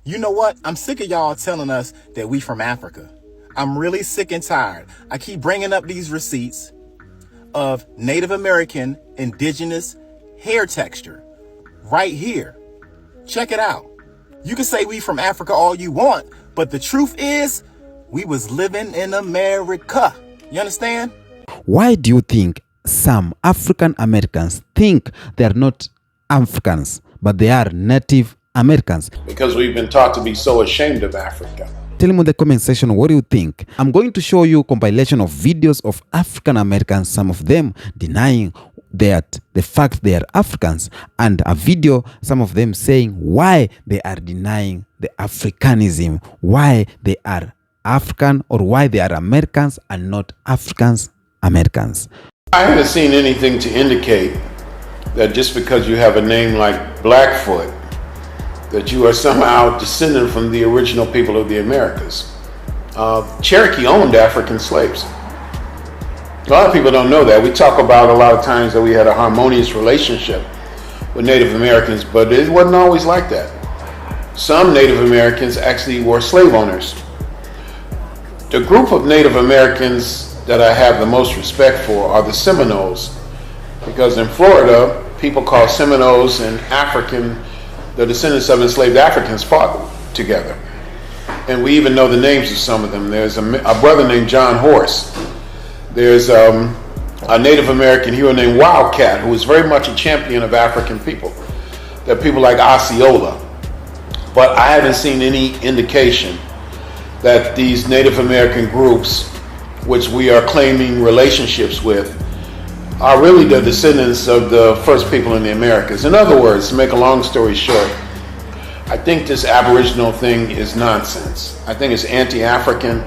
You know what? I'm sick of y'all telling us that we from Africa. I'm really sick and tired. I keep bringing up these receipts of Native American indigenous hair texture right here. Check it out. You can say we from Africa all you want, but the truth is we was living in America. You understand? Why do you think some African Americans think they are not Africans, but they are Native Americans? Because we've been taught to be so ashamed of Africa. Tell me in the comment section what do you think. I'm going to show you a compilation of videos of African Americans, some of them denying that the fact they are Africans, and a video, some of them saying why they are denying the Africanism, why they are African or why they are Americans and not Africans Americans. I haven't seen anything to indicate that just because you have a name like Blackfoot, that you are somehow descended from the original people of the Americas. Cherokee owned African slaves. A lot of people don't know that. We talk about a lot of times that we had a harmonious relationship with Native Americans, but it wasn't always like that. Some Native Americans actually were slave owners. The group of Native Americans that I have the most respect for are the Seminoles, because in Florida, people call Seminoles and the descendants of enslaved Africans fought together. And we even know the names of some of them. There's a brother named John Horse. There's a Native American hero named Wildcat, who was very much a champion of African people. There are people like Osceola. But I haven't seen any indication that these Native American groups, which we are claiming relationships with, are really the descendants of the first people in the Americas. In other words, to make a long story short, I think this Aboriginal thing is nonsense. I think it's anti-African.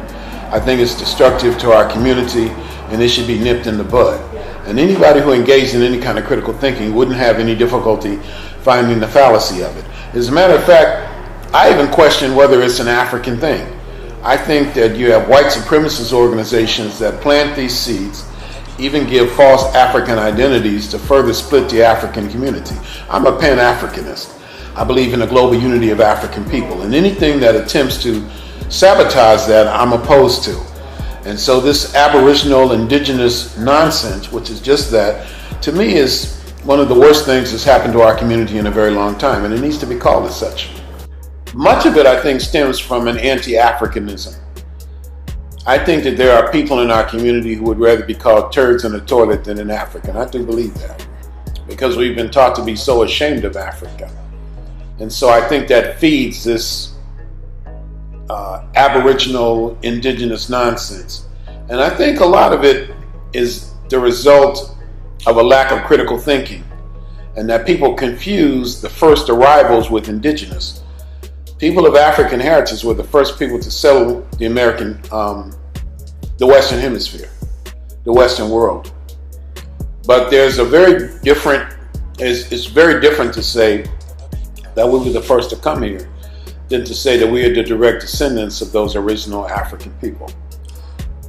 I think it's destructive to our community, and it should be nipped in the bud. And anybody who engaged in any kind of critical thinking wouldn't have any difficulty finding the fallacy of it. As a matter of fact, I even question whether it's an African thing. I think that you have white supremacist organizations that plant these seeds, even give false African identities to further split the African community. I'm a Pan-Africanist. I believe in the global unity of African people, and anything that attempts to sabotage that, I'm opposed to. And so this Aboriginal indigenous nonsense, which is just that, to me is one of the worst things that's happened to our community in a very long time, and it needs to be called as such. Much of it, I think, stems from an anti-Africanism. I think that there are people in our community who would rather be called turds in the toilet than an African. I do believe that, because we've been taught to be so ashamed of Africa. And so I think that feeds this Aboriginal indigenous nonsense. And I think a lot of it is the result of a lack of critical thinking, and that people confuse the first arrivals with indigenous. People of African heritage were the first people to settle the the Western Hemisphere, the Western world. But there's a very different, it's very different to say that we were the first to come here than to say that we are the direct descendants of those original African people.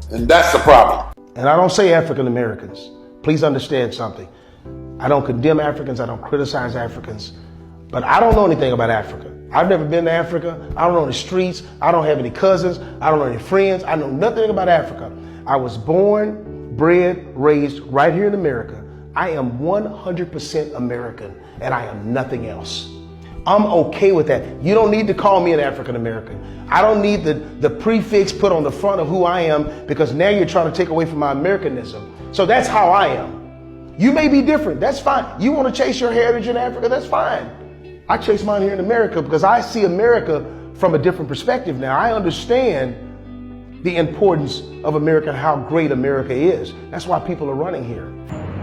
And that's the problem. And I don't say African Americans. Please understand something. I don't condemn Africans, I don't criticize Africans, but I don't know anything about Africa. I've never been to Africa. I don't know the streets. I don't have any cousins. I don't know any friends. I know nothing about Africa. I was born, bred, raised right here in America. I am 100% American, and I am nothing else. I'm okay with that. You don't need to call me an African American. I don't need the prefix put on the front of who I am, because now you're trying to take away from my Americanism. So that's how I am. You may be different. That's fine. You want to chase your heritage in Africa? That's fine. I chase mine here in America because I see America from a different perspective now. I understand the importance of America and how great America is. That's why people are running here.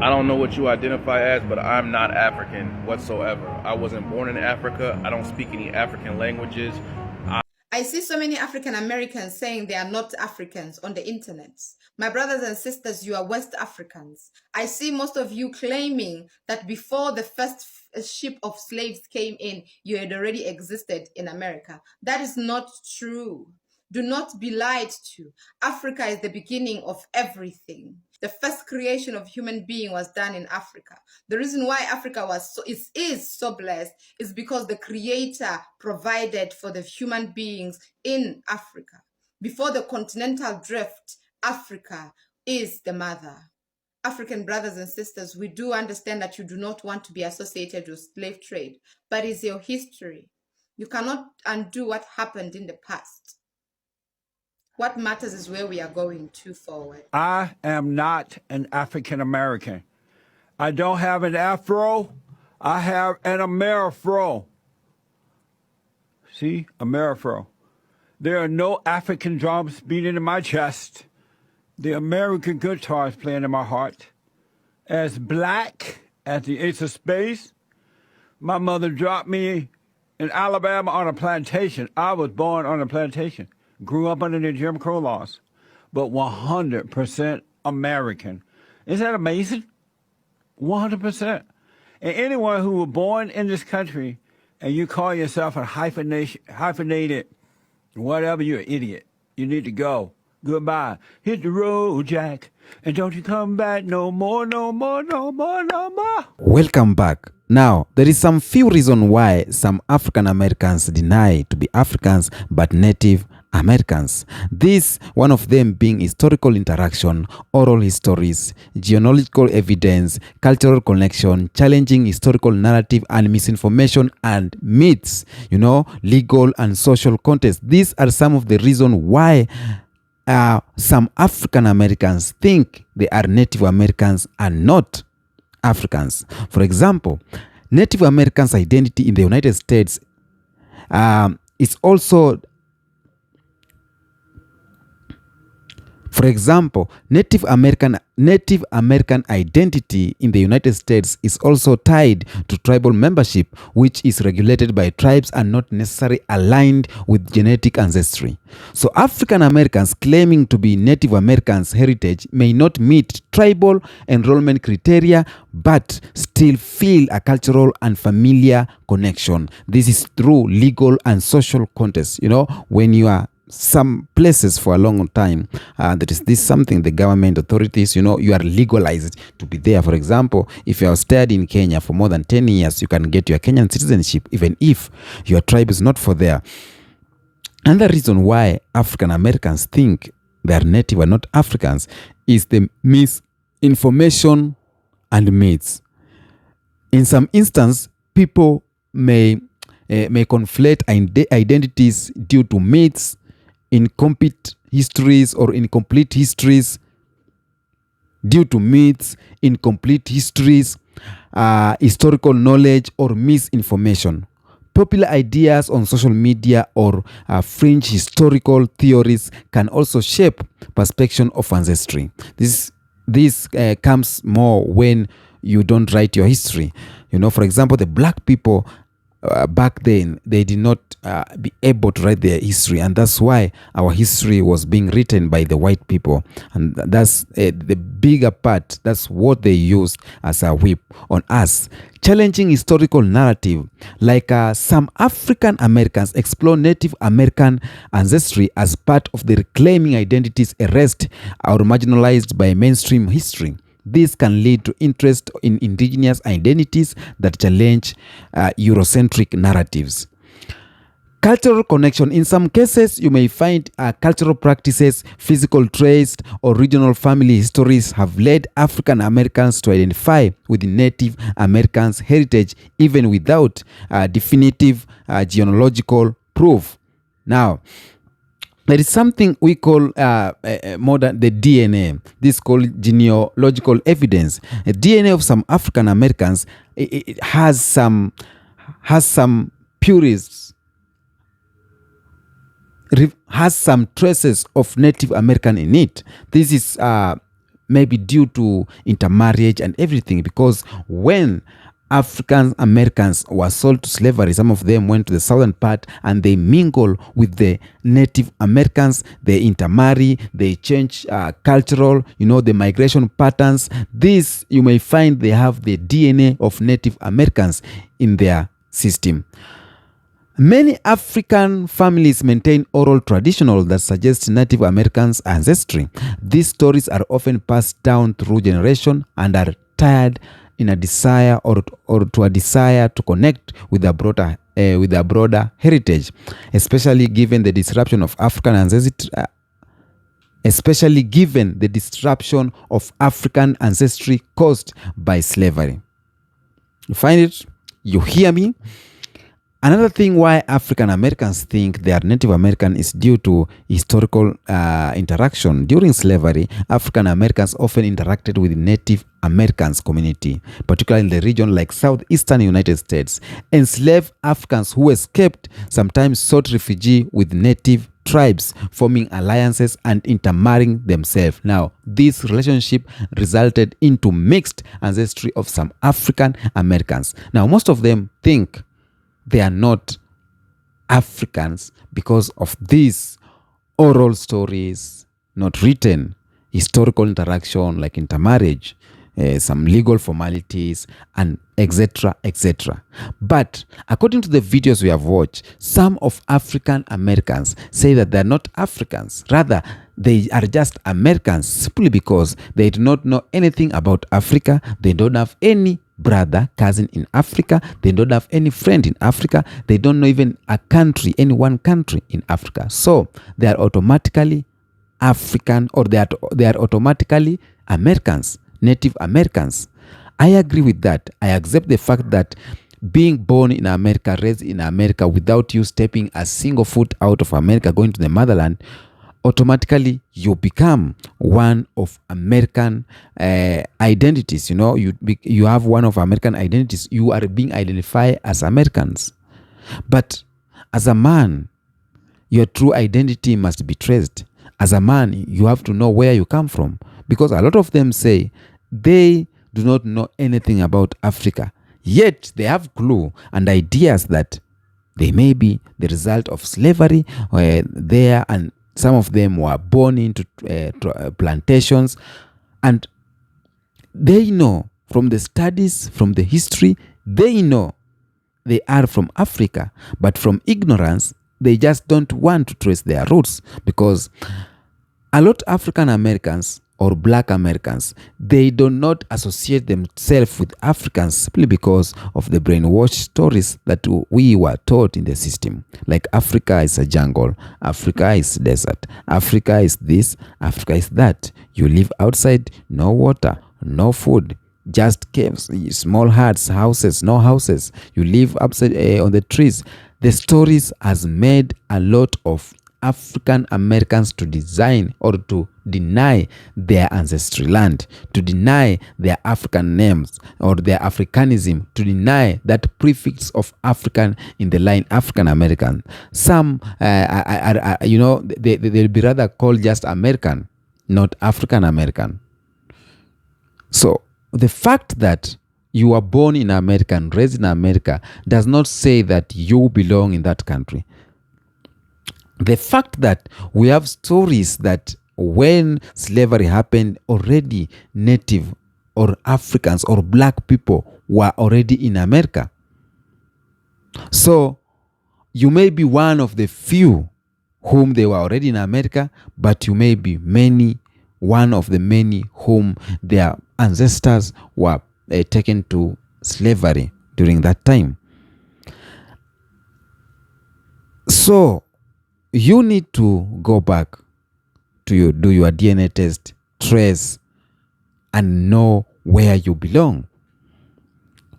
I don't know what you identify as, but I'm not African whatsoever. I wasn't born in Africa. I don't speak any African languages. I see so many African Americans saying they are not Africans on the internet. My brothers and sisters, you are West Africans. I see most of you claiming that before the first ship of slaves came in, you had already existed in America. That is not true. Do not be lied to. Africa is the beginning of everything. The first creation of human being was done in Africa. The reason why Africa is so blessed is because the Creator provided for the human beings in Africa. Before the continental drift, Africa is the mother. African brothers and sisters, we do understand that you do not want to be associated with slave trade, but it's your history. You cannot undo what happened in the past. What matters is where we are going to forward. I am not an African American. I don't have an afro. I have an Amerifro. See, Amerifro. There are no African drums beating in my chest. The American guitar is playing in my heart. As black as the ace of spades, my mother dropped me in Alabama on a plantation. I was born on a plantation. Grew up under the Jim Crow laws, but 100% American. Isn't that amazing? 100%. And anyone who was born in this country and you call yourself a hyphenated whatever, you're an idiot. You need to go. Goodbye. Hit the road, Jack, and don't you come back no more, no more, no more, no more. Welcome back. Now, there is some few reasons why some African Americans deny to be Africans but Native Americans. This, one of them being historical interaction, oral histories, genealogical evidence, cultural connection, challenging historical narrative and misinformation and myths, legal and social context. These are some of the reasons why some African Americans think they are Native Americans and not Africans. For example, Native Americans' identity in the United States is also, for example, Native American identity in the United States is also tied to tribal membership, which is regulated by tribes and not necessarily aligned with genetic ancestry. So African Americans claiming to be Native Americans' heritage may not meet tribal enrollment criteria, but still feel a cultural and familiar connection. This is through legal and social context. When you are some places for a long time, there is this something the government authorities, you are legalized to be there. For example, if you have stayed in Kenya for more than 10 years, you can get your Kenyan citizenship even if your tribe is not for there. Another reason why African Americans think they are Native and not Africans is the misinformation and myths. In some instances, people may conflate identities due to myths, incomplete histories or incomplete histories, due to myths, incomplete histories, historical knowledge or misinformation. Popular ideas on social media or fringe historical theories can also shape perception of ancestry. This comes more when you don't write your history. For example, the black people back then, they did not be able to write their history, and that's why our history was being written by the white people, and that's the bigger part. That's what they used as a whip on us. Challenging historical narrative, like some African Americans explore Native American ancestry as part of the reclaiming identities erased or marginalized by mainstream history. This can lead to interest in indigenous identities that challenge Eurocentric narratives. Cultural connection. In some cases, you may find cultural practices, physical traits, or regional family histories have led African Americans to identify with the Native Americans' heritage even without definitive genealogical proof. Now, there is something we call the DNA. This is called genealogical evidence. The DNA of some African Americans it has some purists, has some traces of Native American in it. This is maybe due to intermarriage and everything, because when African Americans were sold to slavery, some of them went to the southern part and they mingle with the Native Americans, they intermarry, they change cultural, the migration patterns. This, you may find they have the DNA of Native Americans in their system. Many African families maintain oral traditions that suggest Native Americans' ancestry. These stories are often passed down through generations and are tied in a desire or to a desire to connect with a broader heritage, especially given the disruption of African ancestry caused by slavery. You find it? You hear me? Another thing why African Americans think they are Native American is due to historical interaction. During slavery, African Americans often interacted with Native Americans community, particularly in the region like southeastern United States. Enslaved Africans who escaped sometimes sought refuge with Native tribes, forming alliances and intermarrying themselves. Now, this relationship resulted into mixed ancestry of some African Americans. Now, most of them think they are not Africans because of these oral stories, not written, historical interaction like intermarriage, some legal formalities, and etc., etc. But according to the videos we have watched, some of African Americans say that they are not Africans. Rather, they are just Americans simply because they do not know anything about Africa. They don't have any brother, cousin in Africa. They don't have any friend in Africa. They don't know even a country, any one country in Africa. So they are automatically African, or they are automatically Americans, Native Americans. I agree with that. I accept the fact that being born in America, raised in America, without you stepping a single foot out of America, going to the motherland, automatically you become one of American identities. You know, you have one of American identities. You are being identified as Americans. But as a man, your true identity must be traced. As a man, you have to know where you come from, because a lot of them say they do not know anything about Africa, yet they have clue and ideas that they may be the result of slavery there, and some of them were born into plantations, and they know from the studies, from the history, they know they are from Africa, but from ignorance, they just don't want to trace their roots, because a lot of African Americans or Black Americans, they do not associate themselves with Africans simply because of the brainwashed stories that we were taught in the system. Like Africa is a jungle, Africa is desert, Africa is this, Africa is that. You live outside, no water, no food, just caves, small huts, houses, no houses. You live upside on the trees. The stories has made a lot of African Americans to design or to deny their ancestry land, to deny their African names or their Africanism, to deny that prefix of African in the line African American. Some, they'll be rather called just American, not African American. So the fact that you are born in America and raised in America does not say that you belong in that country. The fact that we have stories that when slavery happened, already Native or Africans or Black people were already in America. So you may be one of the few whom they were already in America, but you may be one of the many whom their ancestors were taken to slavery during that time. So you need to go back to do your DNA test, trace, and know where you belong.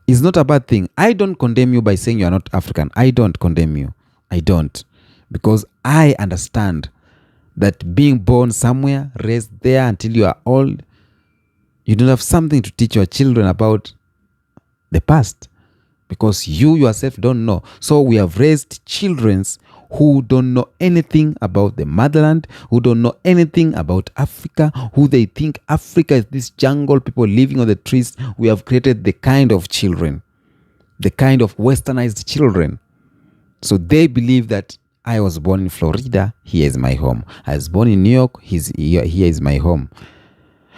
It's not a bad thing. I don't condemn you by saying you are not African. I don't condemn you. I don't. Because I understand that being born somewhere, raised there until you are old, you don't have something to teach your children about the past, because you yourself don't know. So we have raised children who don't know anything about the motherland, who don't know anything about Africa, who they think Africa is this jungle, people living on the trees. We have created the kind of children, the kind of westernized children. So they believe that I was born in Florida, here is my home. I was born in New York, here is my home.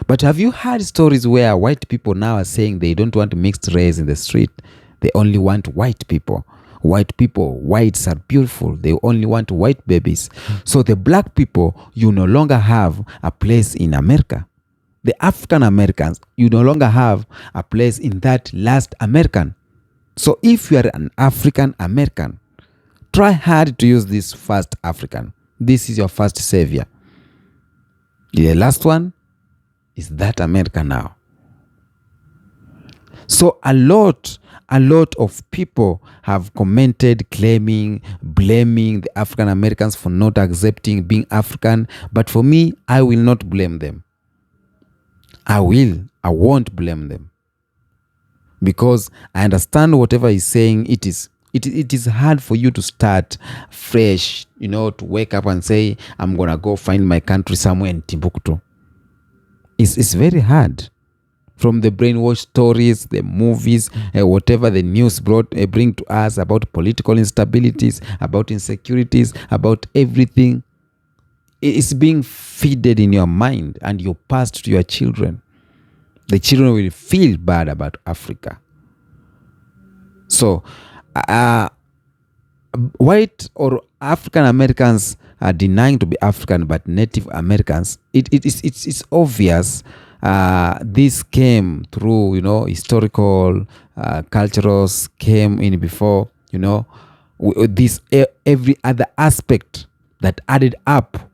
But have you heard stories where white people now are saying they don't want mixed race in the street? They only want white people. white people, whites are beautiful. They only want white babies. So the black people, you no longer have a place in America. The African Americans, you no longer have a place in that last American. So if you are an African American, try hard to use this first African. This is your first savior. The last one is that America now. So a lot of people have commented, claiming, blaming the African Americans for not accepting being African. But for me, I will not blame them. I won't blame them. Because I understand whatever he's saying, it is hard for you to start fresh, to wake up and say, I'm going to go find my country somewhere in Timbuktu. It's very hard. From the brainwash stories, the movies, whatever the news bring to us about political instabilities, about insecurities, about everything, it's being fed in your mind and you pass to your children. The children will feel bad about Africa. So, white or African Americans are denying to be African, but Native Americans, it's obvious. This came through, historical, cultures came in before, this every other aspect that added up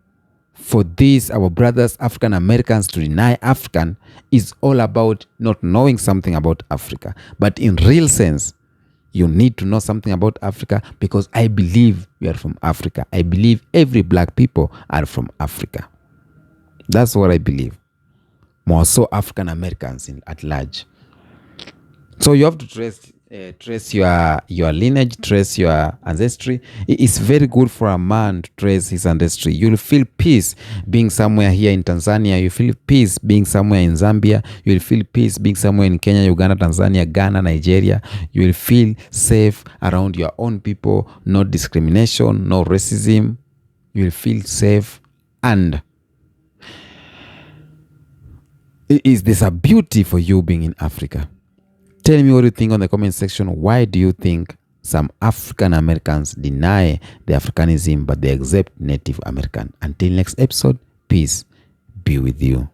for these, our brothers, African Americans, to deny African is all about not knowing something about Africa. But in real sense, you need to know something about Africa, because I believe we are from Africa. I believe every black people are from Africa. That's what I believe. More so African Americans at large. So you have to trace your lineage, trace your ancestry. It's very good for a man to trace his ancestry. You'll feel peace being somewhere here in Tanzania. You feel peace being somewhere in Zambia. You'll feel peace being somewhere in Kenya, Uganda, Tanzania, Ghana, Nigeria. You will feel safe around your own people. No discrimination, no racism. You will feel safe. And there's a beauty for you being in Africa. Tell me what you think on the comment section. Why do you think some African Americans deny the Africanism but they accept Native American? Until next episode, peace be with you.